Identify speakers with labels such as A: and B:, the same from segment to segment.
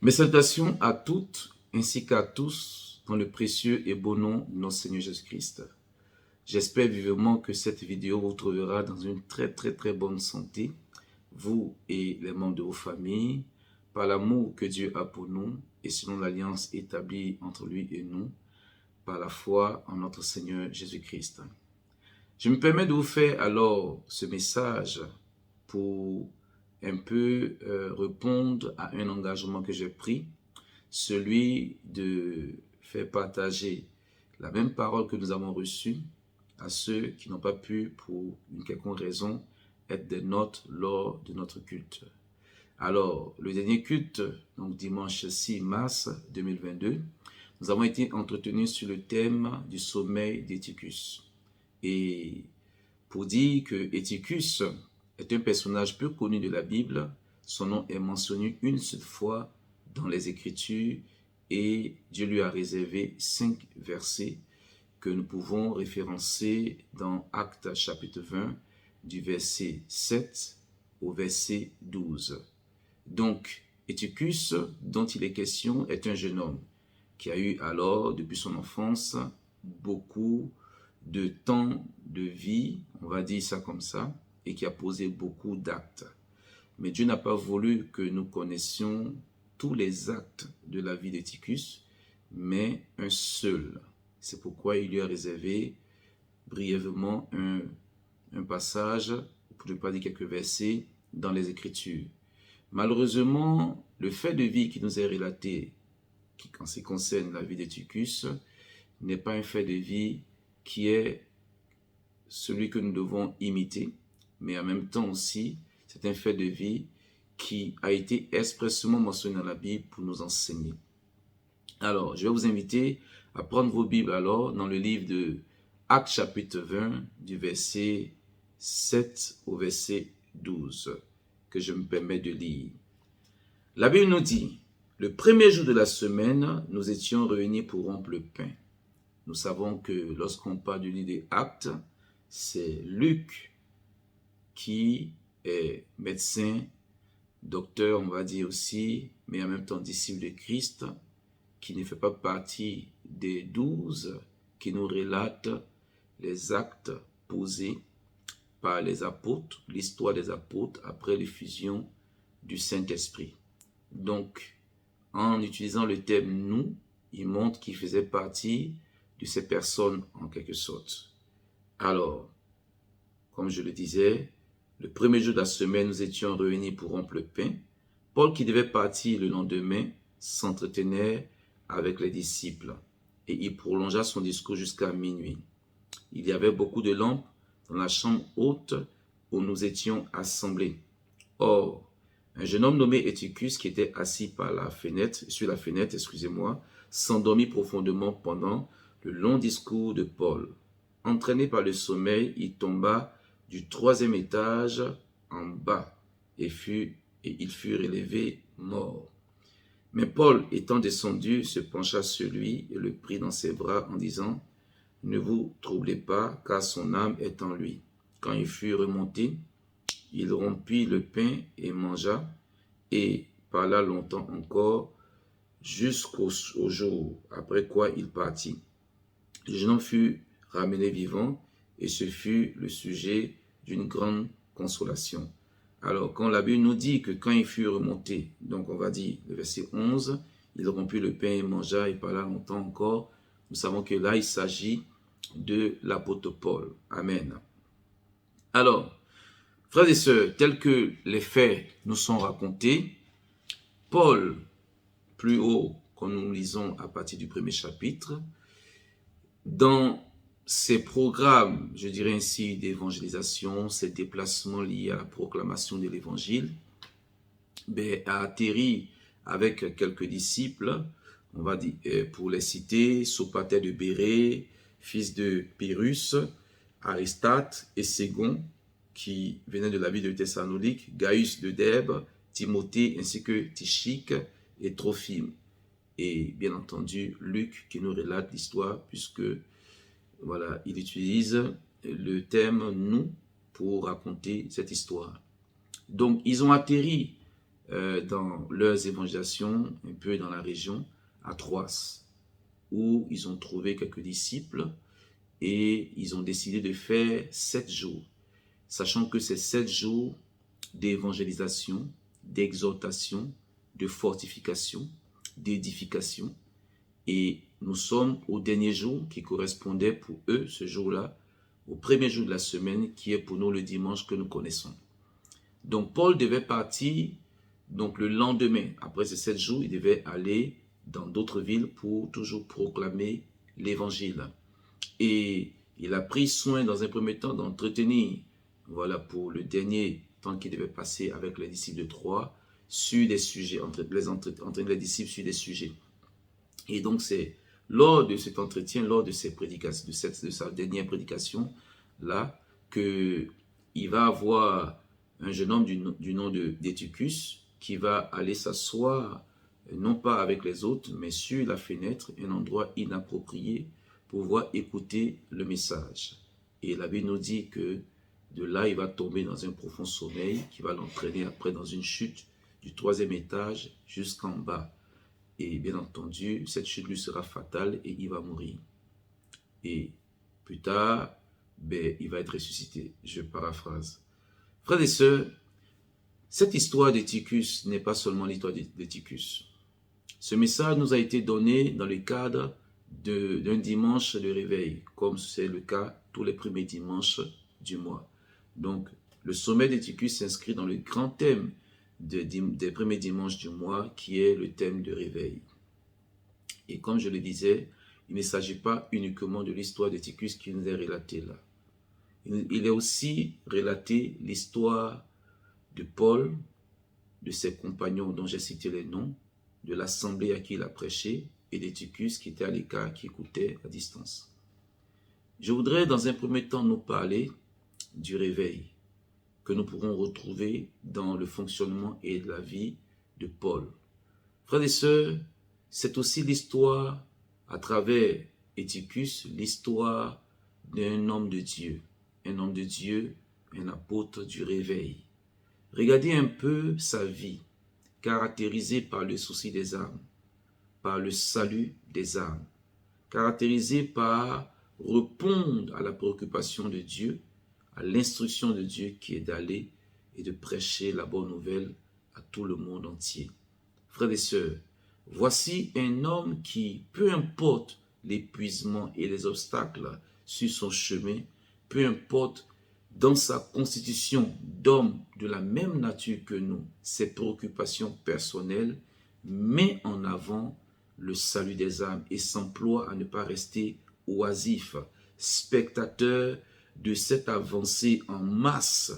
A: Mes salutations à toutes ainsi qu'à tous dans le précieux et beau nom de notre Seigneur Jésus-Christ. J'espère vivement que cette vidéo vous trouvera dans une très bonne santé, vous et les membres de vos familles, par l'amour que Dieu a pour nous et selon l'alliance établie entre lui et nous, par la foi en notre Seigneur Jésus-Christ. Je me permets de vous faire alors ce message pour un peu répondre à un engagement que j'ai pris, celui de faire partager la même parole que nous avons reçue à ceux qui n'ont pas pu, pour une quelconque raison, être des nôtres lors de notre culte. Alors, le dernier culte, donc dimanche 6 mars 2022, nous avons été entretenus sur le thème du sommeil d'Eutychus. Et pour dire que Eutychus est un personnage peu connu de la Bible, son nom est mentionné une seule fois dans les Écritures et Dieu lui a réservé 5 versets que nous pouvons référencer dans Actes chapitre 20 du verset 7 au verset 12. Donc, Eutychus, dont il est question, est un jeune homme qui a eu alors, depuis son enfance, beaucoup de temps de vie, on va dire ça comme ça, et qui a posé beaucoup d'actes. Mais Dieu n'a pas voulu que nous connaissions tous les actes de la vie d'Eutychus, mais un seul. C'est pourquoi il lui a réservé brièvement un passage, pour ne pas dire quelques versets, dans les Écritures. Malheureusement, le fait de vie qui nous est relaté, qui en ce qui concerne la vie d'Eutychus, n'est pas un fait de vie qui est celui que nous devons imiter, mais en même temps aussi, c'est un fait de vie qui a été expressément mentionné dans la Bible pour nous enseigner. Alors, je vais vous inviter à prendre vos Bibles alors dans le livre de Actes chapitre 20, du verset 7 au verset 12, que je me permets de lire. La Bible nous dit, le premier jour de la semaine, nous étions réunis pour rompre le pain. Nous savons que lorsqu'on parle du livre des Actes, c'est Luc qui est médecin, docteur, on va dire aussi, mais en même temps disciple de Christ, qui ne fait pas partie des 12 qui nous relatent les actes posés par les apôtres, l'histoire des apôtres après l'effusion du Saint-Esprit. Donc, en utilisant le terme « nous », il montre qu'il faisait partie de ces personnes en quelque sorte. Alors, comme je le disais, le premier jour de la semaine, nous étions réunis pour rompre le pain. Paul, qui devait partir le lendemain, s'entretenait avec les disciples et il prolongea son discours jusqu'à minuit. Il y avait beaucoup de lampes dans la chambre haute où nous étions assemblés. Or, un jeune homme nommé Eutychus, qui était assis sur la fenêtre, s'endormit profondément pendant le long discours de Paul. Entraîné par le sommeil, il tomba du 3e étage en bas et il fut relevé mort. Mais Paul, étant descendu, se pencha sur lui et le prit dans ses bras en disant « Ne vous troublez pas, car son âme est en lui. » Quand il fut remonté, il rompit le pain et mangea, et parla longtemps encore, jusqu'au jour, après quoi il partit. Le jeune homme fut ramené vivant, et ce fut le sujet d'une grande consolation. Alors, quand la Bible nous dit que quand il fut remonté, donc on va dire le verset 11, il rompit le pain et mangea, et parla longtemps encore, nous savons que là, il s'agit de l'apôtre Paul. Amen. Alors, frères et sœurs, tels que les faits nous sont racontés, Paul, plus haut, quand nous lisons à partir du 1er chapitre, dans ses programmes, je dirais ainsi, d'évangélisation, ses déplacements liés à la proclamation de l'évangile, a atterri avec quelques disciples, on va dire, pour les citer, Sopater de Bérée, fils de Pyrrhus, Aristarque et Ségon, qui venaient de la ville de Thessalonique, Gaius de Derbe, Timothée, ainsi que Tychique et Trophime. Et bien entendu, Luc qui nous relate l'histoire, puisque voilà, il utilise le thème « nous » pour raconter cette histoire. Donc, ils ont atterri dans leurs évangélisations, un peu dans la région, à Troas, où ils ont trouvé quelques disciples et ils ont décidé de faire 7 jours, sachant que c'est 7 jours d'évangélisation, d'exhortation, de fortification, d'édification. Et nous sommes au dernier jour qui correspondait pour eux, ce jour-là, au premier jour de la semaine, qui est pour nous le dimanche que nous connaissons. Donc Paul devait partir donc le lendemain, après ces 7 jours, il devait aller dans d'autres villes pour toujours proclamer l'évangile. Et il a pris soin dans un premier temps d'entretenir, voilà, pour le dernier temps qu'il devait passer avec les disciples de Troie, sur des sujets, entraîner les disciples sur des sujets. Et donc c'est lors de cet entretien, lors de ses prédications, de sa dernière prédication, là, qu'il va avoir un jeune homme du nom d'Eutychus qui va aller s'asseoir, non pas avec les autres, mais sur la fenêtre, un endroit inapproprié, pour pouvoir écouter le message. Et la Bible nous dit que de là, il va tomber dans un profond sommeil qui va l'entraîner après dans une chute du 3e étage jusqu'en bas. Et bien entendu, cette chute lui sera fatale et il va mourir. Et plus tard, il va être ressuscité. Je paraphrase. Frères et sœurs, cette histoire d'Eutychus n'est pas seulement l'histoire d'Eutychus. Ce message nous a été donné dans le cadre d'un dimanche de réveil, comme c'est le cas tous les premiers dimanches du mois. Donc, le sommet d'Eutychus s'inscrit dans le grand thème des premiers dimanches du mois, qui est le thème de réveil. Et comme je le disais, il ne s'agit pas uniquement de l'histoire d'Eutychus qui nous est relatée là. Il est aussi relaté l'histoire de Paul, de ses compagnons dont j'ai cité les noms, de l'assemblée à qui il a prêché, et d'Eutychus qui était à l'écart, qui écoutait à distance. Je voudrais dans un premier temps nous parler du réveil que nous pourrons retrouver dans le fonctionnement et la vie de Paul. Frères et sœurs, c'est aussi l'histoire, à travers Eutychus, l'histoire d'un homme de Dieu, un apôtre du réveil. Regardez un peu sa vie, caractérisée par le souci des âmes, par le salut des âmes, caractérisée par répondre à la préoccupation de Dieu, à l'instruction de Dieu qui est d'aller et de prêcher la bonne nouvelle à tout le monde entier. Frères et sœurs, voici un homme qui, peu importe l'épuisement et les obstacles sur son chemin, peu importe dans sa constitution d'homme de la même nature que nous, ses préoccupations personnelles, met en avant le salut des âmes et s'emploie à ne pas rester oisif, spectateur de cette avancée en masse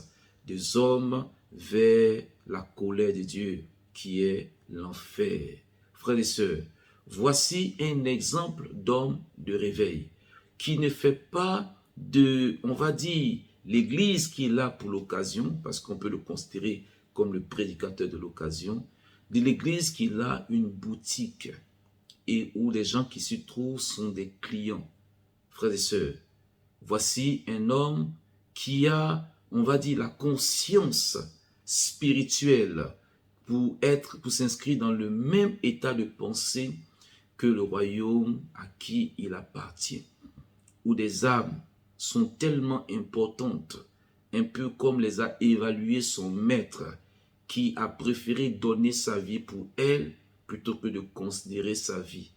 A: des hommes vers la colère de Dieu qui est l'enfer. Frères et sœurs, voici un exemple d'homme de réveil qui ne fait pas de, on va dire, l'église qu'il a pour l'occasion, parce qu'on peut le considérer comme le prédicateur de l'occasion, de l'église qu'il a une boutique et où les gens qui s'y trouvent sont des clients. Frères et sœurs, voici un homme qui a, on va dire, la conscience spirituelle pour s'inscrire dans le même état de pensée que le royaume à qui il appartient, où des âmes sont tellement importantes, un peu comme les a évaluées son maître, qui a préféré donner sa vie pour elle plutôt que de considérer sa vie,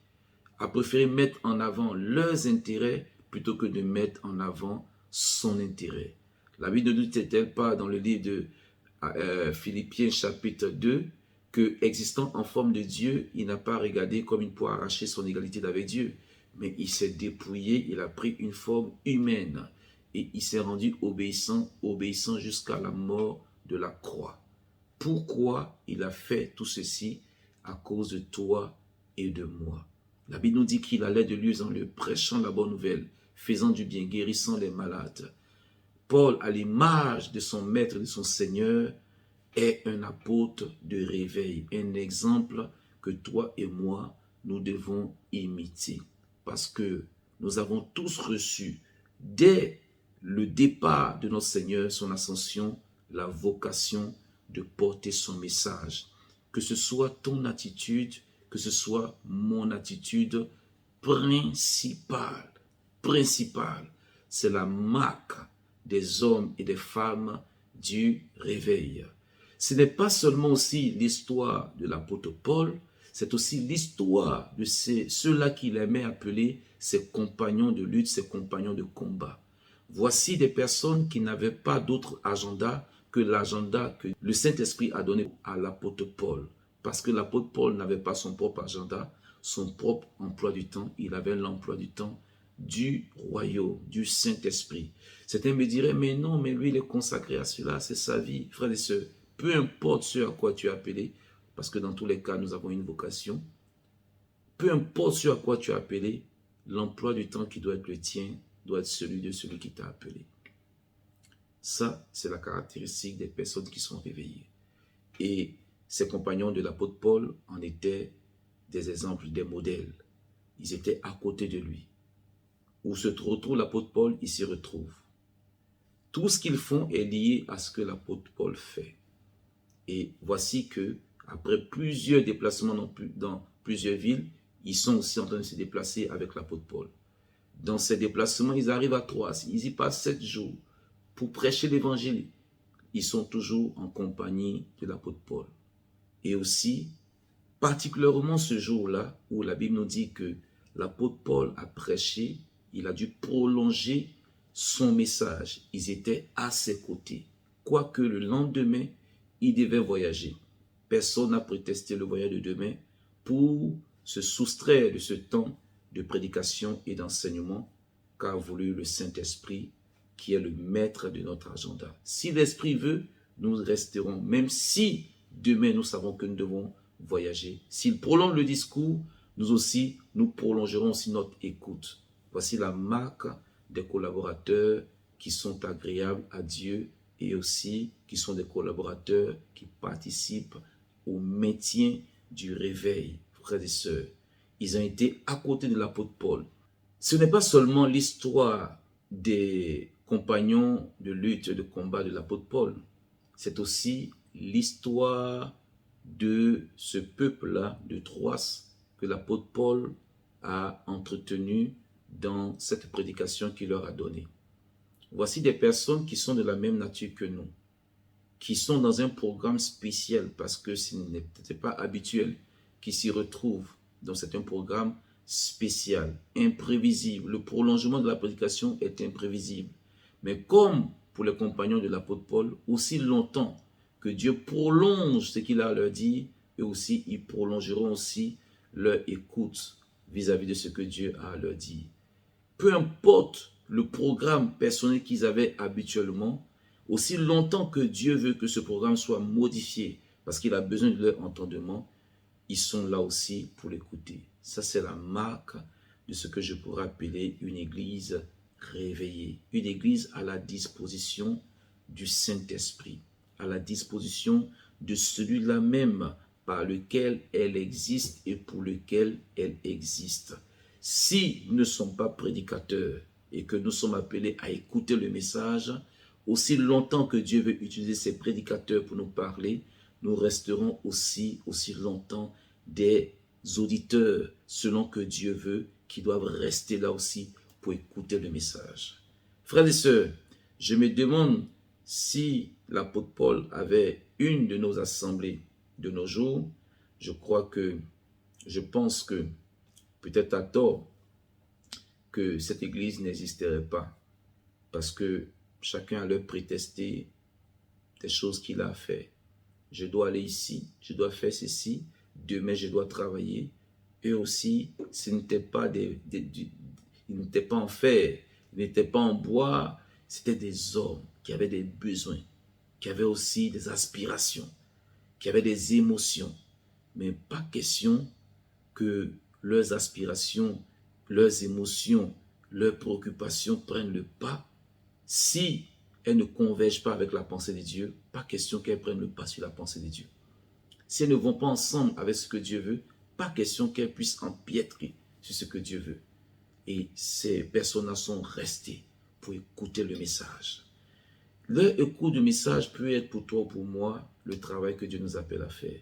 A: a préféré mettre en avant leurs intérêts plutôt que de mettre en avant son intérêt. La Bible ne nous dit-elle pas dans le livre de Philippiens chapitre 2 que, existant en forme de Dieu, il n'a pas regardé comme il pourrait arracher son égalité avec Dieu, mais il s'est dépouillé, il a pris une forme humaine et il s'est rendu obéissant jusqu'à la mort de la croix. Pourquoi il a fait tout ceci? À cause de toi et de moi. La Bible nous dit qu'il allait de lieu en lieu, prêchant la bonne nouvelle, faisant du bien, guérissant les malades. Paul, à l'image de son maître, de son Seigneur, est un apôtre de réveil, un exemple que toi et moi, nous devons imiter. Parce que nous avons tous reçu, dès le départ de notre Seigneur, son ascension, la vocation de porter son message. que ce soit ton attitude, que ce soit mon attitude principale. Principale. C'est la marque des hommes et des femmes du réveil. Ce n'est pas seulement aussi l'histoire de l'apôtre Paul, c'est aussi l'histoire de ceux-là qu'il aimait appeler ses compagnons de lutte, ses compagnons de combat. Voici des personnes qui n'avaient pas d'autre agenda que l'agenda que le Saint-Esprit a donné à l'apôtre Paul. Parce que l'apôtre Paul n'avait pas son propre agenda, son propre emploi du temps, il avait l'emploi du temps du royaume, du Saint-Esprit. Certains me diraient, mais non, mais lui, il est consacré à cela, c'est sa vie. Frères et sœurs, peu importe ce à quoi tu es appelé, parce que dans tous les cas, nous avons une vocation, peu importe ce à quoi tu es appelé, l'emploi du temps qui doit être le tien doit être celui de celui qui t'a appelé. Ça, c'est la caractéristique des personnes qui sont réveillées. Et ces compagnons de l'apôtre Paul en étaient des exemples, des modèles. Ils étaient à côté de lui. Où se retrouve l'apôtre Paul, il s'y retrouve. Tout ce qu'ils font est lié à ce que l'apôtre Paul fait. Et voici que, après plusieurs déplacements dans plusieurs villes, ils sont aussi en train de se déplacer avec l'apôtre Paul. Dans ces déplacements, ils arrivent à Troas. Ils y passent 7 jours pour prêcher l'évangile. Ils sont toujours en compagnie de l'apôtre Paul. Et aussi, particulièrement ce jour-là, où la Bible nous dit que l'apôtre Paul a prêché, il a dû prolonger son message. Ils étaient à ses côtés. Quoique le lendemain, il devait voyager. Personne n'a prétesté le voyage de demain pour se soustraire de ce temps de prédication et d'enseignement qu'a voulu le Saint-Esprit, qui est le maître de notre agenda. Si l'Esprit veut, nous resterons, même si demain nous savons que nous devons voyager. S'il prolonge le discours, nous aussi, nous prolongerons aussi notre écoute. Voici la marque des collaborateurs qui sont agréables à Dieu et aussi qui sont des collaborateurs qui participent au maintien du réveil, frères et sœurs. Ils ont été à côté de l'apôtre Paul. Ce n'est pas seulement l'histoire des compagnons de lutte et de combat de l'apôtre Paul. C'est aussi l'histoire de ce peuple-là, de Troas, que l'apôtre Paul a entretenu dans cette prédication qu'il leur a donnée. Voici des personnes qui sont de la même nature que nous, qui sont dans un programme spécial parce que ce n'est peut-être pas habituel, qui s'y retrouvent. Donc c'est un programme spécial, imprévisible. Le prolongement de la prédication est imprévisible. Mais comme pour les compagnons de l'apôtre Paul, aussi longtemps que Dieu prolonge ce qu'il a à leur dire, eux aussi, ils prolongeront aussi leur écoute vis-à-vis de ce que Dieu a à leur dire. Peu importe le programme personnel qu'ils avaient habituellement, aussi longtemps que Dieu veut que ce programme soit modifié, parce qu'il a besoin de leur entendement, ils sont là aussi pour l'écouter. Ça, c'est la marque de ce que je pourrais appeler une église réveillée. Une église à la disposition du Saint-Esprit, à la disposition de celui-là même par lequel elle existe et pour lequel elle existe. Si nous ne sommes pas prédicateurs et que nous sommes appelés à écouter le message, aussi longtemps que Dieu veut utiliser ses prédicateurs pour nous parler, nous resterons aussi longtemps des auditeurs, selon que Dieu veut, qui doivent rester là aussi pour écouter le message. Frères et sœurs, je me demande si l'apôtre Paul avait une de nos assemblées de nos jours. Je pense que, peut-être à tort, que cette église n'existerait pas, parce que chacun a leur prétesté des choses qu'il a fait. Je dois aller ici, je dois faire ceci, demain je dois travailler. Eux aussi, ce n'était pas ils n'étaient pas en fer, ils n'étaient pas en bois, c'était des hommes qui avaient des besoins, qui avaient aussi des aspirations, qui avaient des émotions. Mais pas question que leurs aspirations, leurs émotions, leurs préoccupations prennent le pas. Si elles ne convergent pas avec la pensée de Dieu, pas question qu'elles prennent le pas sur la pensée de Dieu. Si elles ne vont pas ensemble avec ce que Dieu veut, pas question qu'elles puissent empiétrer sur ce que Dieu veut. Et ces personnes-là sont restées pour écouter le message. Leur écoute du message peut être pour toi ou pour moi le travail que Dieu nous appelle à faire.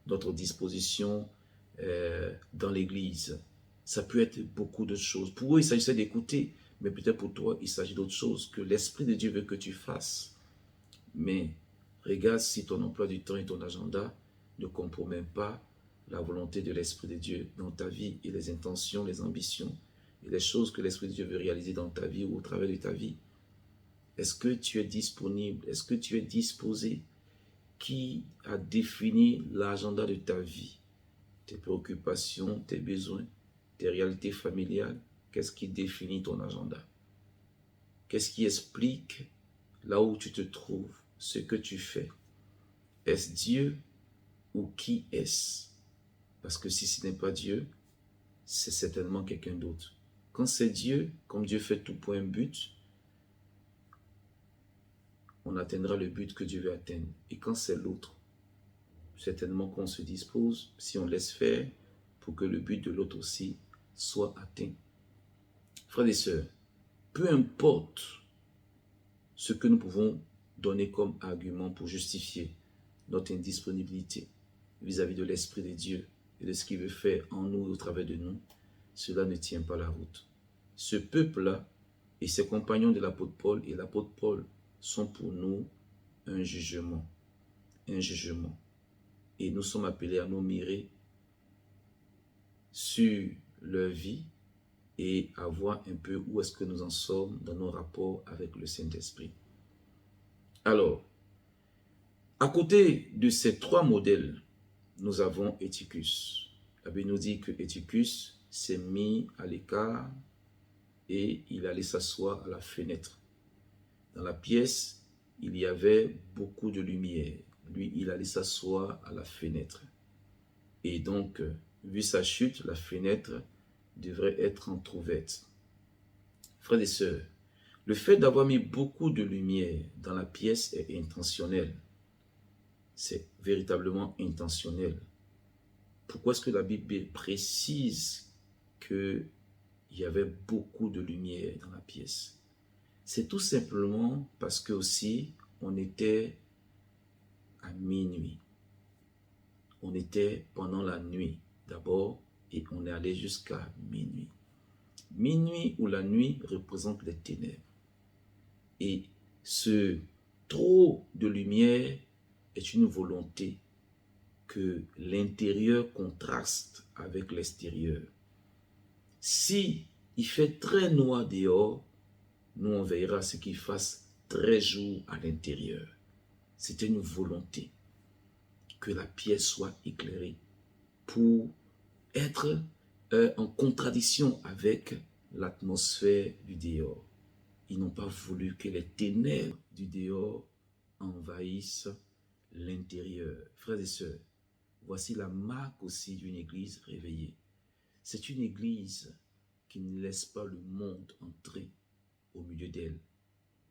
A: notre disposition dans l'Église. Ça peut être beaucoup de choses. Pour eux, il s'agissait d'écouter, mais peut-être pour toi, il s'agit d'autre chose que l'Esprit de Dieu veut que tu fasses. Mais regarde si ton emploi du temps et ton agenda ne compromettent pas la volonté de l'Esprit de Dieu dans ta vie et les intentions, les ambitions et les choses que l'Esprit de Dieu veut réaliser dans ta vie ou au travers de ta vie. Est-ce que tu es disponible? Est-ce que tu es disposé? Qui a défini l'agenda de ta vie? Tes préoccupations, tes besoins, tes réalités familiales? Qu'est-ce qui définit ton agenda? Qu'est-ce qui explique là où tu te trouves, ce que tu fais? Est-ce Dieu ou qui est-ce? Parce que si ce n'est pas Dieu, c'est certainement quelqu'un d'autre. Quand c'est Dieu, comme Dieu fait tout pour un but, on atteindra le but que Dieu veut atteindre. Et quand c'est l'autre, certainement qu'on se dispose, si on laisse faire, pour que le but de l'autre aussi soit atteint. Frères et sœurs, peu importe ce que nous pouvons donner comme argument pour justifier notre indisponibilité vis-à-vis de l'Esprit de Dieu et de ce qu'il veut faire en nous et au travers de nous, cela ne tient pas la route. Ce peuple-là et ses compagnons de l'apôtre Paul et l'apôtre Paul sont pour nous un jugement. Un jugement. Et nous sommes appelés à nous mirer sur leur vie et à voir un peu où est-ce que nous en sommes dans nos rapports avec le Saint-Esprit. Alors, à côté de ces trois modèles, nous avons Eutychus. La Bible nous dit que Eutychus s'est mis à l'écart et il allait s'asseoir à la fenêtre. Dans la pièce, il y avait beaucoup de lumière. Lui, il allait s'asseoir à la fenêtre. Et donc, vu sa chute, la fenêtre devrait être entrouverte. Frères et sœurs, le fait d'avoir mis beaucoup de lumière dans la pièce est intentionnel. C'est véritablement intentionnel. Pourquoi est-ce que la Bible précise qu'il y avait beaucoup de lumière dans la pièce? C'est tout simplement parce que aussi on était à minuit. On était pendant la nuit d'abord et on est allé jusqu'à minuit. Minuit ou la nuit représente les ténèbres. Et ce trop de lumière est une volonté que l'intérieur contraste avec l'extérieur. Si il fait très noir dehors, nous on veillera à ce qu'il fasse très jour à l'intérieur. C'était une volonté que la pièce soit éclairée pour être en contradiction avec l'atmosphère du dehors. Ils n'ont pas voulu que les ténèbres du dehors envahissent l'intérieur. Frères et sœurs, voici la marque aussi d'une église réveillée. C'est une église qui ne laisse pas le monde entrer au milieu d'elle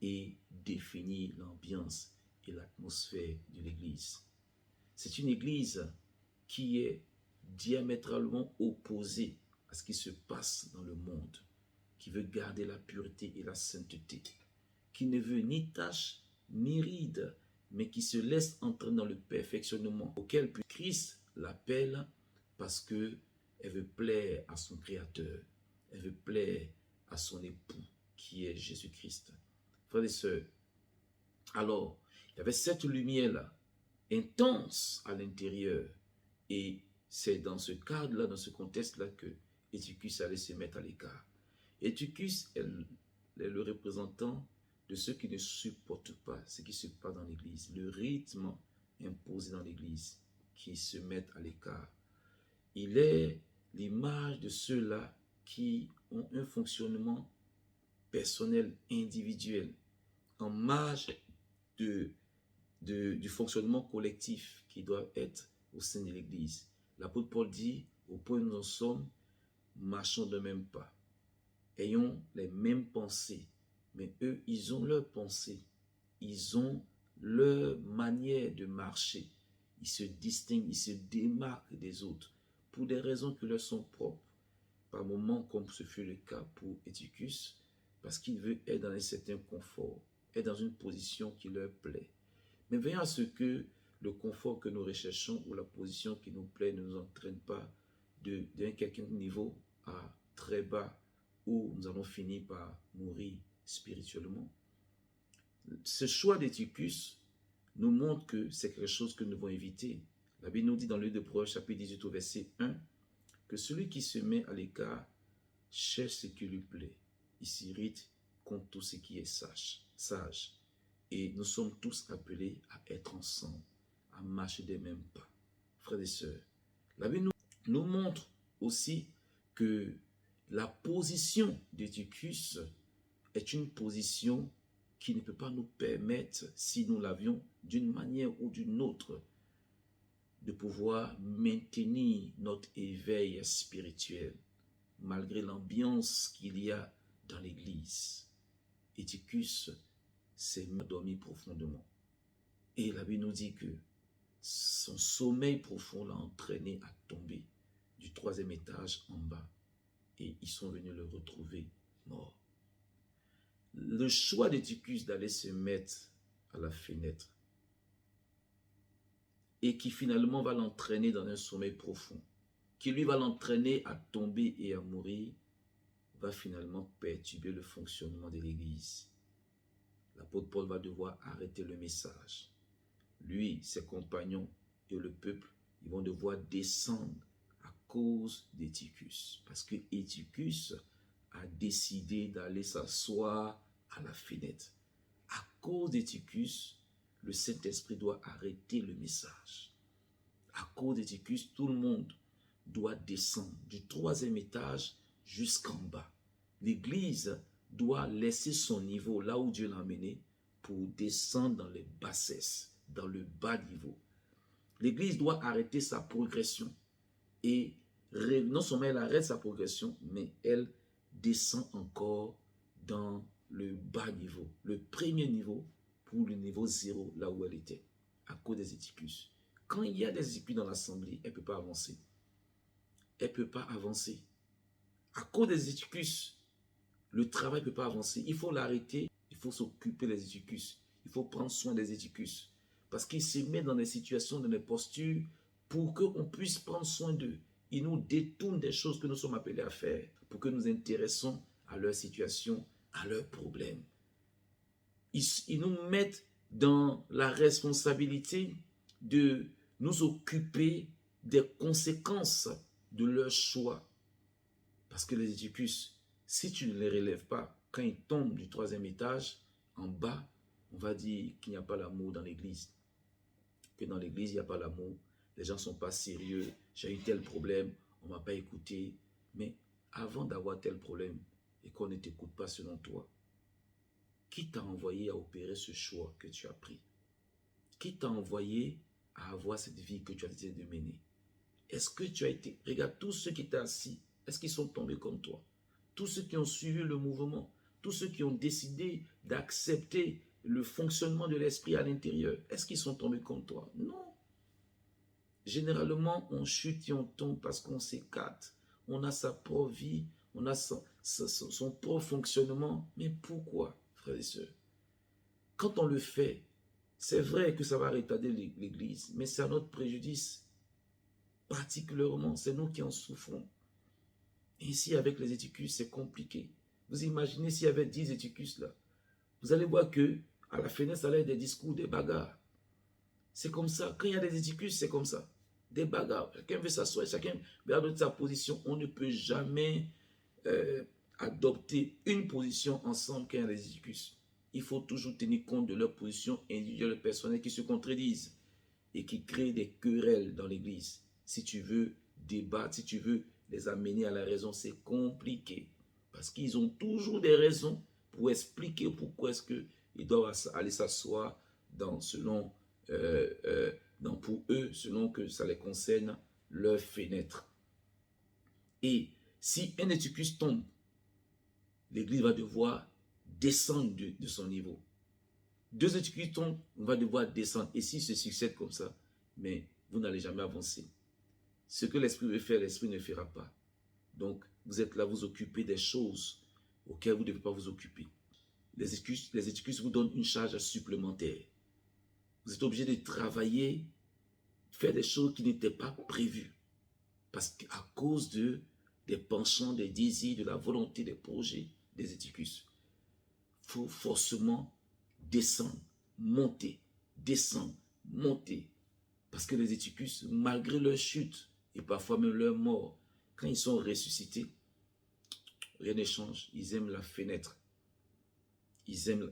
A: et définir l'ambiance et l'atmosphère de l'église. C'est une église qui est diamétralement opposée à ce qui se passe dans le monde, qui veut garder la pureté et la sainteté, qui ne veut ni tache ni ride, mais qui se laisse entrer dans le perfectionnement auquel Christ l'appelle parce qu'elle veut plaire à son Créateur, elle veut plaire à son époux qui est Jésus-Christ. Frères et sœurs, alors, il y avait cette lumière-là, intense à l'intérieur, et c'est dans ce cadre-là, dans ce contexte-là que Eutychus allait se mettre à l'écart. Eutychus est le représentant de ceux qui ne supportent pas ce qui se passe dans l'Église, le rythme imposé dans l'Église, qui se mettent à l'écart. Il est l'image de ceux-là qui ont un fonctionnement personnel, individuel, en marge du fonctionnement collectif qui doit être au sein de l'Église. L'apôtre Paul dit, au point où nous en sommes, marchons de même pas, ayons les mêmes pensées, mais eux, ils ont leurs pensées, ils ont leur manière de marcher, ils se distinguent, ils se démarquent des autres, pour des raisons qui leur sont propres, par moments comme ce fut le cas pour Eutychus, parce qu'il veut être dans un certain confort, être dans une position qui leur plaît. Mais veillons à ce que le confort que nous recherchons ou la position qui nous plaît ne nous entraîne pas d'un quelqu'un niveau à très bas où nous allons finir par mourir spirituellement. Ce choix d'Éticus nous montre que c'est quelque chose que nous devons éviter. La Bible nous dit dans le livre de Proverbes, chapitre 18 au verset 1, que celui qui se met à l'écart cherche ce qui lui plaît. Il s'irrite contre tout ce qui est sage. Et nous sommes tous appelés à être ensemble, à marcher des mêmes pas. Frères et sœurs, la Bible nous montre aussi que la position d'Éticus est une position qui ne peut pas nous permettre, si nous l'avions d'une manière ou d'une autre, de pouvoir maintenir notre éveil spirituel, malgré l'ambiance qu'il y a dans l'église. Éticus s'est endormi profondément. Et la Bible nous dit que son sommeil profond l'a entraîné à tomber du 3e étage en bas. Et ils sont venus le retrouver mort. Le choix d'Éticus d'aller se mettre à la fenêtre et qui finalement va l'entraîner dans un sommeil profond, qui lui va l'entraîner à tomber et à mourir, va finalement perturber le fonctionnement de l'Église. L'apôtre Paul va devoir arrêter le message. Lui, ses compagnons et le peuple, ils vont devoir descendre à cause d'Éticus. Parce que Éticus a décidé d'aller s'asseoir à la fenêtre. À cause d'Éticus, le Saint-Esprit doit arrêter le message. À cause d'Éticus, tout le monde doit descendre du 3e étage jusqu'en bas. L'Église doit laisser son niveau là où Dieu l'a amené pour descendre dans les bassesses, dans le bas niveau. L'Église doit arrêter sa progression et non seulement elle arrête sa progression, mais elle descend encore dans le bas niveau, le premier niveau pour le niveau 0, là où elle était, à cause des Éticus. Quand il y a des Éticus dans l'assemblée, elle ne peut pas avancer. Elle ne peut pas avancer. À cause des Éticus, le travail ne peut pas avancer. Il faut l'arrêter, il faut s'occuper des Éticus. Il faut prendre soin des Éticus. Parce qu'ils se mettent dans des situations, dans des postures, pour qu'on puisse prendre soin d'eux. Ils nous détournent des choses que nous sommes appelés à faire, pour que nous intéressions à leur situation, à leurs problèmes. Ils nous mettent dans la responsabilité de nous occuper des conséquences de leur choix. Parce que les Éticus, si tu ne les relèves pas, quand ils tombent du 3e étage, en bas, on va dire qu'il n'y a pas l'amour dans l'église. Que dans l'église, il n'y a pas l'amour. Les gens ne sont pas sérieux. J'ai eu tel problème, on ne m'a pas écouté. Mais avant d'avoir tel problème et qu'on ne t'écoute pas selon toi, qui t'a envoyé à opérer ce choix que tu as pris? Qui t'a envoyé à avoir cette vie que tu as décidé de mener? Est-ce que tu as été... Regarde, tous ceux qui étaient assis, est-ce qu'ils sont tombés comme toi? Tous ceux qui ont suivi le mouvement, tous ceux qui ont décidé d'accepter le fonctionnement de l'esprit à l'intérieur, est-ce qu'ils sont tombés comme toi? Non. Généralement, on chute et on tombe parce qu'on s'écarte. On a sa propre vie, on a son propre fonctionnement. Mais pourquoi, frères et sœurs? Quand on le fait, c'est vrai que ça va retarder l'Église, mais c'est à notre préjudice. Particulièrement, c'est nous qui en souffrons. Et ici, avec les Éticus, c'est compliqué. Vous imaginez s'il y avait 10 Éticus là. Vous allez voir que à la fenêtre, ça allait être des discours, des bagarres. C'est comme ça. Quand il y a des Éticus, c'est comme ça. Des bagarres. Chacun veut s'asseoir, chacun veut adopter sa position. On ne peut jamais adopter une position ensemble quand il y a des Éticus. Il faut toujours tenir compte de leurs positions individuelles personnelles qui se contredisent et qui créent des querelles dans l'église. Si tu veux débattre, si tu veux les amener à la raison, c'est compliqué. Parce qu'ils ont toujours des raisons pour expliquer pourquoi est-ce qu'ils doivent aller s'asseoir pour eux, selon que ça les concerne, leur fenêtre. Et si un Éticus tombe, l'église va devoir descendre de son niveau. 2 Éticus tombent, on va devoir descendre. Et s'ils se succèdent comme ça, mais vous n'allez jamais avancer. Ce que l'esprit veut faire, l'esprit ne fera pas. Donc, vous êtes là, vous occupez des choses auxquelles vous ne devez pas vous occuper. Les Éticus vous donnent une charge supplémentaire. Vous êtes obligé de travailler faire des choses qui n'étaient pas prévues. Parce qu'à cause des penchants, des désirs, de la volonté, des projets des Eutychus, il faut forcément descendre, monter, descendre, monter. Parce que les Eutychus, malgré leur chute et parfois même leur mort, quand ils sont ressuscités, rien ne change. Ils aiment la fenêtre.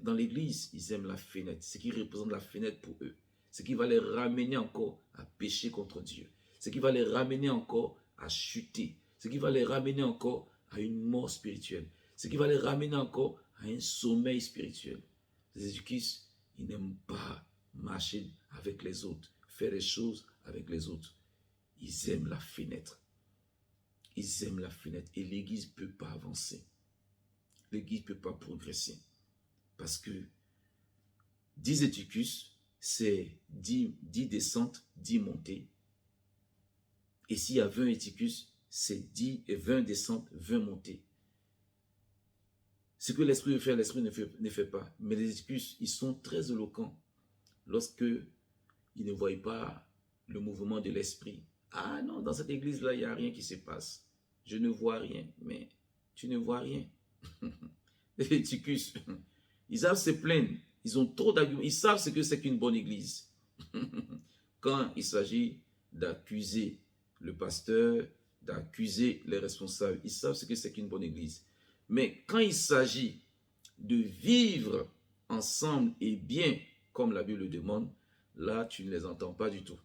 A: Dans l'église, ils aiment la fenêtre. Ce qui représente la fenêtre pour eux. Ce qui va les ramener encore à pécher contre Dieu. Ce qui va les ramener encore à chuter. Ce qui va les ramener encore à une mort spirituelle. Ce qui va les ramener encore à un sommeil spirituel. Les Eutychus, ils n'aiment pas marcher avec les autres, faire les choses avec les autres. Ils aiment la fenêtre. Ils aiment la fenêtre. Et l'église ne peut pas avancer. L'église ne peut pas progresser. Parce que 10 Eutychus, c'est 10 descentes, 10 montées. Et s'il y a 20 Eutychus, c'est 10 et 20 descentes, 20 montées. Ce que l'esprit veut faire, l'esprit ne fait pas. Mais les Eutychus, ils sont très éloquents lorsque ils ne voient pas le mouvement de l'esprit. Ah non, dans cette église-là, il n'y a rien qui se passe. Je ne vois rien, mais tu ne vois rien. Les Eutychus, ils savent se plaindre. Ils ont trop d'arguments. Ils savent ce que c'est qu'une bonne église. Quand il s'agit d'accuser le pasteur, d'accuser les responsables, ils savent ce que c'est qu'une bonne église. Mais quand il s'agit de vivre ensemble et bien, comme la Bible le demande, là, tu ne les entends pas du tout.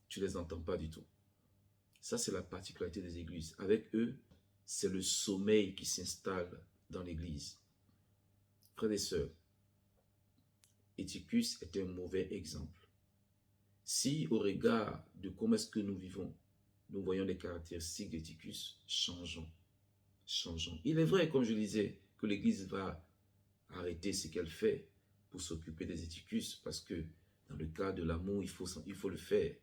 A: Tu ne les entends pas du tout. Ça, c'est la particularité des églises. Avec eux, c'est le sommeil qui s'installe dans l'église. Frères et sœurs, Eutychus est un mauvais exemple. Si au regard de comment est-ce que nous vivons, nous voyons les caractéristiques d'Eutychus, changeons. Changeons. Il est vrai, comme je disais, que l'Église va arrêter ce qu'elle fait pour s'occuper des Eutychus, parce que dans le cas de l'amour, il faut le faire.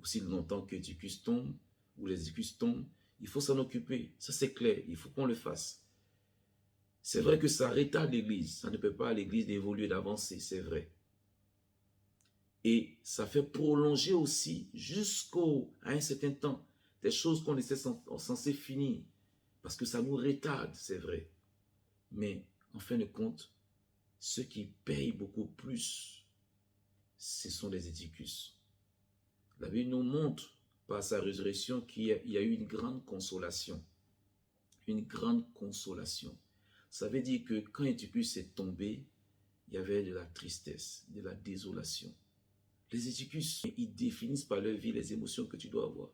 A: Aussi longtemps que Eutychus tombe, ou les Eutychus tombent, il faut s'en occuper. Ça, c'est clair, il faut qu'on le fasse. C'est vrai que ça retarde l'Église. Ça ne peut pas l'Église d'évoluer, d'avancer, c'est vrai. Et ça fait prolonger aussi jusqu'à un certain temps des choses qu'on était censé finir. Parce que ça nous retarde, c'est vrai. Mais en fin de compte, ceux qui payent beaucoup plus, ce sont les Eutychus. La Bible nous montre par sa résurrection qu'il y a eu une grande consolation. Une grande consolation. Ça veut dire que quand Eutychus est tombé, il y avait de la tristesse, de la désolation. Les Eutychus, ils définissent par leur vie les émotions que tu dois avoir.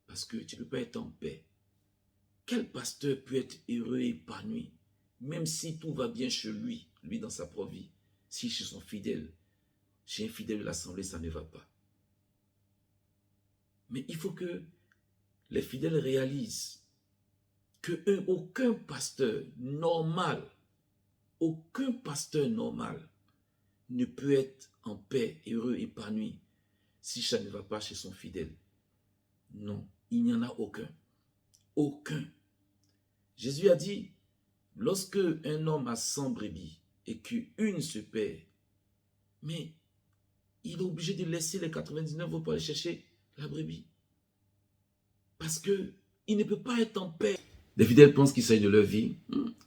A: Parce que tu ne peux pas être en paix. Quel pasteur peut être heureux et épanoui, même si tout va bien chez lui, lui dans sa propre vie, si chez son fidèle, chez un fidèle de l'assemblée, ça ne va pas. Mais il faut que les fidèles réalisent qu'aucun pasteur normal ne peut être en paix, heureux, épanoui, si ça ne va pas chez son fidèle. Non, il n'y en a aucun. Aucun. Jésus a dit, lorsque un homme a 100 brebis et qu'une se perd, mais il est obligé de laisser les 99 pour aller chercher la brebis. Parce qu'il ne peut pas être en paix. Les fidèles pensent qu'il s'agit de leur vie.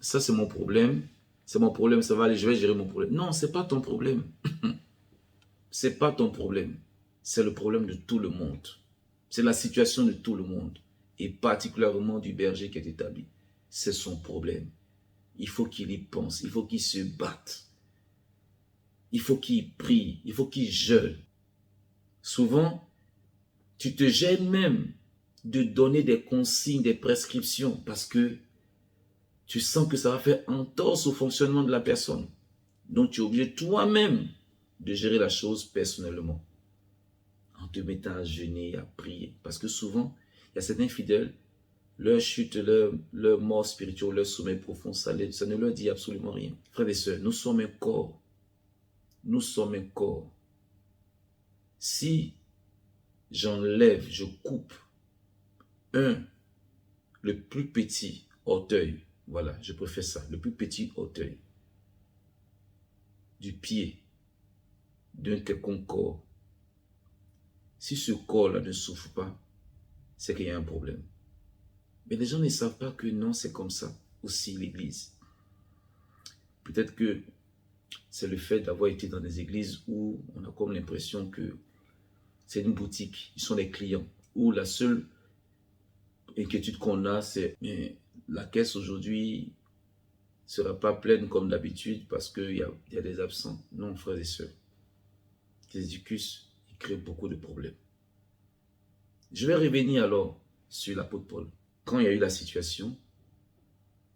A: Ça, c'est mon problème. C'est mon problème, ça va aller, je vais gérer mon problème. Non, ce n'est pas ton problème. Ce n'est pas ton problème. C'est le problème de tout le monde. C'est la situation de tout le monde. Et particulièrement du berger qui est établi. C'est son problème. Il faut qu'il y pense. Il faut qu'il se batte. Il faut qu'il prie. Il faut qu'il jeûne. Souvent, tu te gênes même de donner des consignes, des prescriptions parce que tu sens que ça va faire entorse au fonctionnement de la personne. Donc, tu es obligé toi-même de gérer la chose personnellement. En te mettant à jeûner, à prier. Parce que souvent, il y a certains fidèles, leur chute, leur mort spirituelle, leur sommeil profond, ça ne leur dit absolument rien. Frères et sœurs, nous sommes un corps. Nous sommes un corps. Si j'enlève, je coupe le plus petit orteil, voilà, je préfère ça, le plus petit orteil du pied d'un quelconque corps, Si ce corps-là ne souffre pas, c'est qu'il y a un problème. Mais les gens ne savent pas que non, c'est comme ça aussi l'Église. Peut-être que c'est le fait d'avoir été dans des églises où on a comme l'impression que c'est une boutique, ils sont les clients, où la seule inquiétude qu'on a, c'est mais la caisse aujourd'hui ne sera pas pleine comme d'habitude parce qu'il y a des absents. Non, frères et sœurs, les éducus, ils créent beaucoup de problèmes. Je vais revenir alors sur l'apôtre Paul. Quand il y a eu la situation,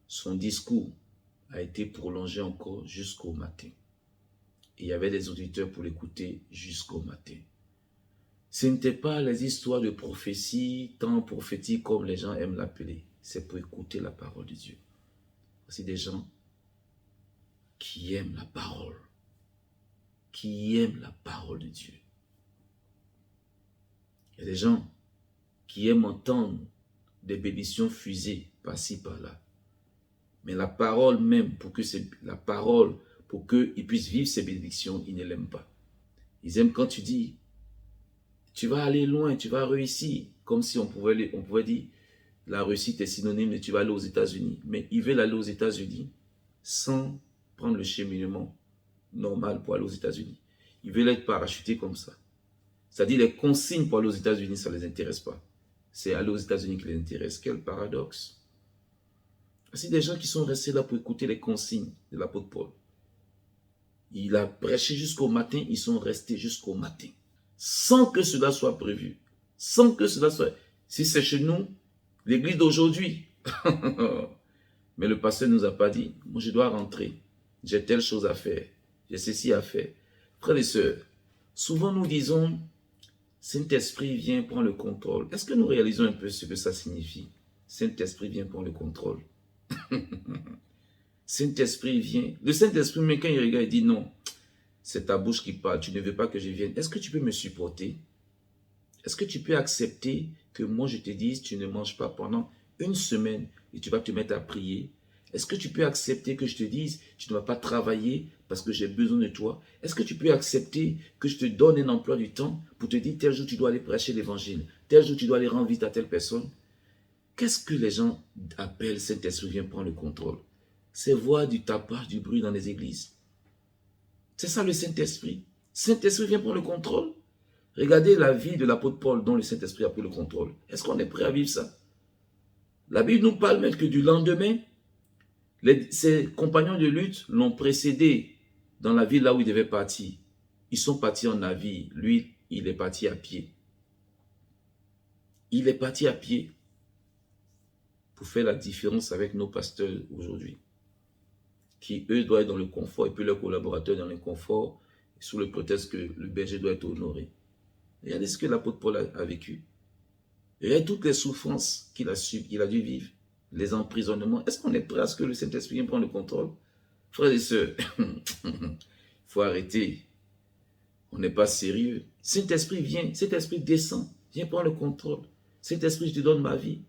A: son discours a été prolongé encore jusqu'au matin. Et il y avait des auditeurs pour l'écouter jusqu'au matin. Ce n'était pas les histoires de prophétie, tant prophétique comme les gens aiment l'appeler. C'est pour écouter la parole de Dieu. C'est des gens qui aiment la parole. Qui aiment la parole de Dieu. Il y a des gens qui aiment entendre des bénédictions fusées par-ci, par-là. Mais la parole même, pour qu'ils puissent vivre ces bénédictions, ils ne l'aiment pas. Ils aiment quand tu dis, tu vas aller loin, tu vas réussir. Comme si on pouvait dire, la réussite est synonyme de tu vas aller aux États-Unis. Mais ils veulent aller aux États-Unis sans prendre le cheminement normal pour aller aux États-Unis. Ils veulent être parachutés comme ça. C'est-à-dire les consignes pour aller aux États-Unis, ça ne les intéresse pas. C'est aller aux États-Unis qui les intéresse. Quel paradoxe. C'est des gens qui sont restés là pour écouter les consignes de l'apôtre Paul. Il a prêché jusqu'au matin, ils sont restés jusqu'au matin. Sans que cela soit prévu. Sans que cela soit... Si c'est chez nous, l'église d'aujourd'hui. Mais le pasteur ne nous a pas dit, moi je dois rentrer. J'ai telle chose à faire. J'ai ceci à faire. Frères et sœurs, souvent nous disons, Saint-Esprit vient prendre le contrôle. Est-ce que nous réalisons un peu ce que ça signifie? Saint-Esprit vient prendre le contrôle. Saint-Esprit vient. Le Saint-Esprit, mais quand il regarde, il dit non, c'est ta bouche qui parle, tu ne veux pas que je vienne. Est-ce que tu peux me supporter? Est-ce que tu peux accepter que moi je te dise, tu ne manges pas pendant une semaine et tu vas te mettre à prier? Est-ce que tu peux accepter que je te dise, tu ne vas pas travailler parce que j'ai besoin de toi? Est-ce que tu peux accepter que je te donne un emploi du temps pour te dire, tel jour tu dois aller prêcher l'évangile, tel jour tu dois aller rendre visite à telle personne? Qu'est-ce que les gens appellent Saint-Esprit vient prendre le contrôle? C'est voir du tapage, du bruit dans les églises. C'est ça le Saint-Esprit. Saint-Esprit vient prendre le contrôle. Regardez la vie de l'apôtre Paul dont le Saint-Esprit a pris le contrôle. Est-ce qu'on est prêt à vivre ça? La Bible nous parle même que du lendemain, ses compagnons de lutte l'ont précédé dans la ville là où il devait partir. Ils sont partis en navire. Lui, il est parti à pied. Il est parti à pied pour faire la différence avec nos pasteurs aujourd'hui, qui eux doivent être dans le confort et puis leurs collaborateurs dans le confort sous le prétexte que le berger doit être honoré. Regardez ce que l'apôtre Paul a vécu. Regardez toutes les souffrances qu'il a dû vivre, les emprisonnements. Est-ce qu'on est prêt à ce que le Saint-Esprit vienne prendre le contrôle? Frères et sœurs, il faut arrêter. On n'est pas sérieux. Saint-Esprit vient, Saint-Esprit descend, viens prendre le contrôle. Saint-Esprit, je te donne ma vie.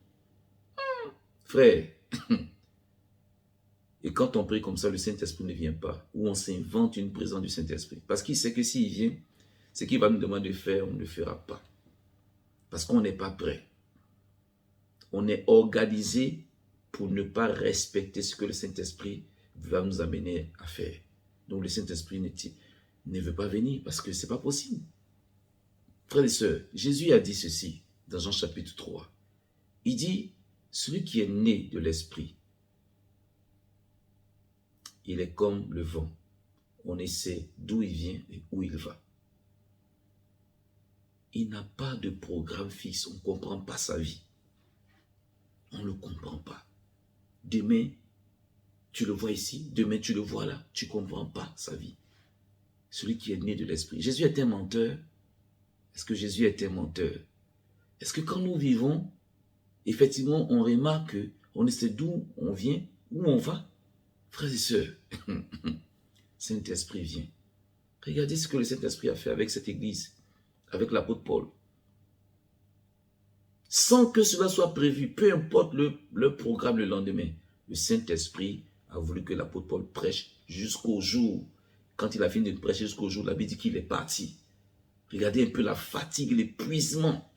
A: Frère, et quand on prie comme ça, le Saint-Esprit ne vient pas. Ou on s'invente une présence du Saint-Esprit. Parce qu'il sait que s'il vient, ce qu'il va nous demander de faire, on ne le fera pas. Parce qu'on n'est pas prêt. On est organisé pour ne pas respecter ce que le Saint-Esprit va nous amener à faire. Donc le Saint-Esprit ne veut pas venir parce que ce n'est pas possible. Frères et sœurs, Jésus a dit ceci dans Jean chapitre 3. Il dit, celui qui est né de l'Esprit, il est comme le vent. On essaie d'où il vient et où il va. Il n'a pas de programme fixe. On ne comprend pas sa vie. On ne le comprend pas. Demain, tu le vois ici. Demain, tu le vois là. Tu ne comprends pas sa vie. Celui qui est né de l'Esprit. Jésus est un menteur. Est-ce que Jésus est un menteur? Est-ce que quand nous vivons, effectivement, on remarque qu'on sait d'où on vient, où on va? Frères et sœurs, Saint-Esprit vient. Regardez ce que le Saint-Esprit a fait avec cette église, avec l'apôtre Paul. Sans que cela soit prévu, peu importe le programme le lendemain, le Saint-Esprit a voulu que l'apôtre Paul prêche jusqu'au jour. Quand il a fini de prêcher jusqu'au jour, la Bible dit qu'il est parti. Regardez un peu la fatigue, l'épuisement.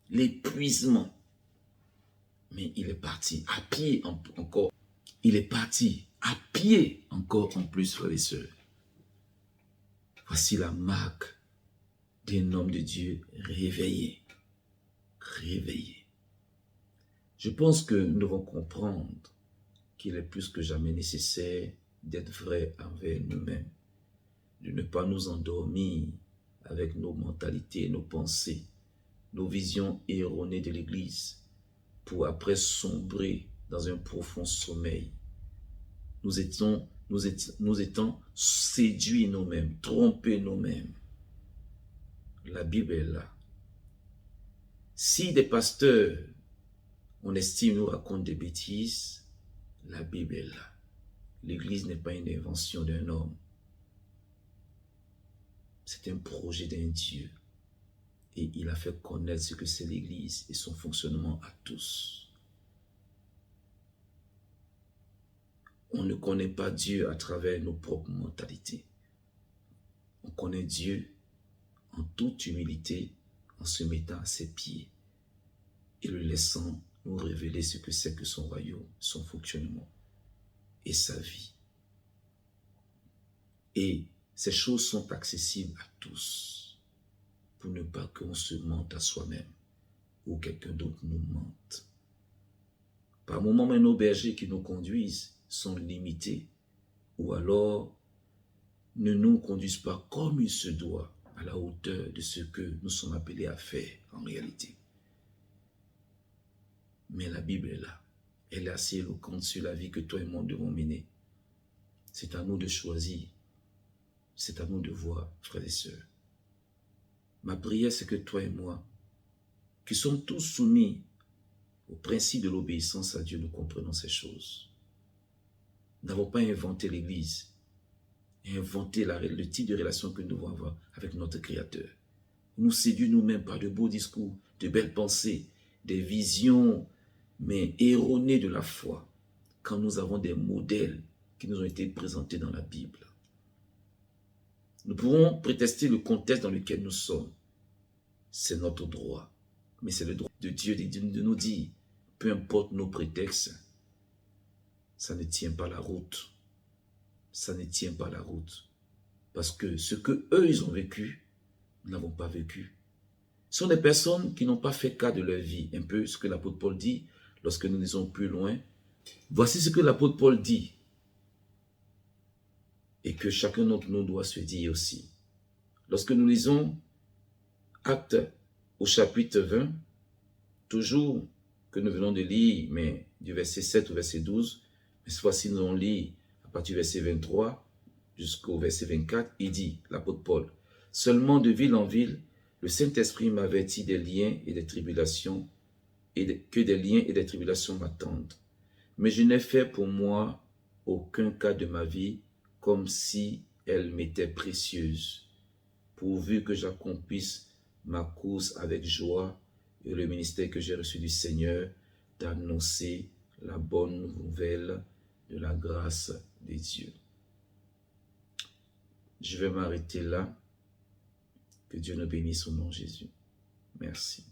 A: L'épuisement. Mais il est parti à pied encore. Il est parti à pied encore en plus, frères et sœurs. Voici la marque d'un homme de Dieu réveillé. Réveillé. Je pense que nous devons comprendre qu'il est plus que jamais nécessaire d'être vrai envers nous-mêmes, de ne pas nous endormir avec nos mentalités, nos pensées, nos visions erronées de l'Église, pour après sombrer dans un profond sommeil. Nous étant séduits nous-mêmes, trompés nous-mêmes. La Bible est là. Si des pasteurs, on estime, nous racontent des bêtises, la Bible est là. L'Église n'est pas une invention d'un homme. C'est un projet d'un Dieu. Et il a fait connaître ce que c'est l'Église et son fonctionnement à tous. On ne connaît pas Dieu à travers nos propres mentalités. On connaît Dieu en toute humilité, en se mettant à ses pieds et le laissant nous révéler ce que c'est que son royaume, son fonctionnement et sa vie. Et ces choses sont accessibles à tous pour ne pas qu'on se mente à soi-même ou quelqu'un d'autre nous mente. Par moments, même nos bergers qui nous conduisent sont limités ou alors ne nous conduisent pas comme il se doit à la hauteur de ce que nous sommes appelés à faire en réalité. Mais la Bible est là. Elle est assez éloquente sur la vie que toi et moi devons mener. C'est à nous de choisir. C'est à nous de voir, frères et sœurs. Ma prière, c'est que toi et moi, qui sommes tous soumis au principe de l'obéissance à Dieu, nous comprenons ces choses. Nous n'avons pas inventé l'Église, inventé le type de relation que nous devons avoir avec notre Créateur. Nous séduisons nous-mêmes par de beaux discours, de belles pensées, des visions, mais erronées de la foi, quand nous avons des modèles qui nous ont été présentés dans la Bible. Nous pouvons prétester le contexte dans lequel nous sommes. C'est notre droit, mais c'est le droit de Dieu de nous dire, peu importe nos prétextes, ça ne tient pas la route. Ça ne tient pas la route. Parce que ce que eux ils ont vécu, nous n'avons pas vécu. Ce sont des personnes qui n'ont pas fait cas de leur vie. Un peu ce que l'apôtre Paul dit lorsque nous lisons plus loin. Voici ce que l'apôtre Paul dit. Et que chacun d'entre nous doit se dire aussi. Lorsque nous lisons Actes au chapitre 20, toujours que nous venons de lire, mais du verset 7 au verset 12, mais cette fois-ci nous allons lire à partir du verset 23 jusqu'au verset 24, il dit, l'apôtre Paul, « Seulement de ville en ville, le Saint-Esprit m'avertit des liens et des tribulations, que des liens et des tribulations m'attendent. Mais je n'ai fait pour moi aucun cas de ma vie comme si elle m'était précieuse, pourvu que j'accomplisse ma course avec joie et le ministère que j'ai reçu du Seigneur d'annoncer la bonne nouvelle de la grâce de Dieu. » Je vais m'arrêter là. Que Dieu nous bénisse au nom de Jésus. Merci.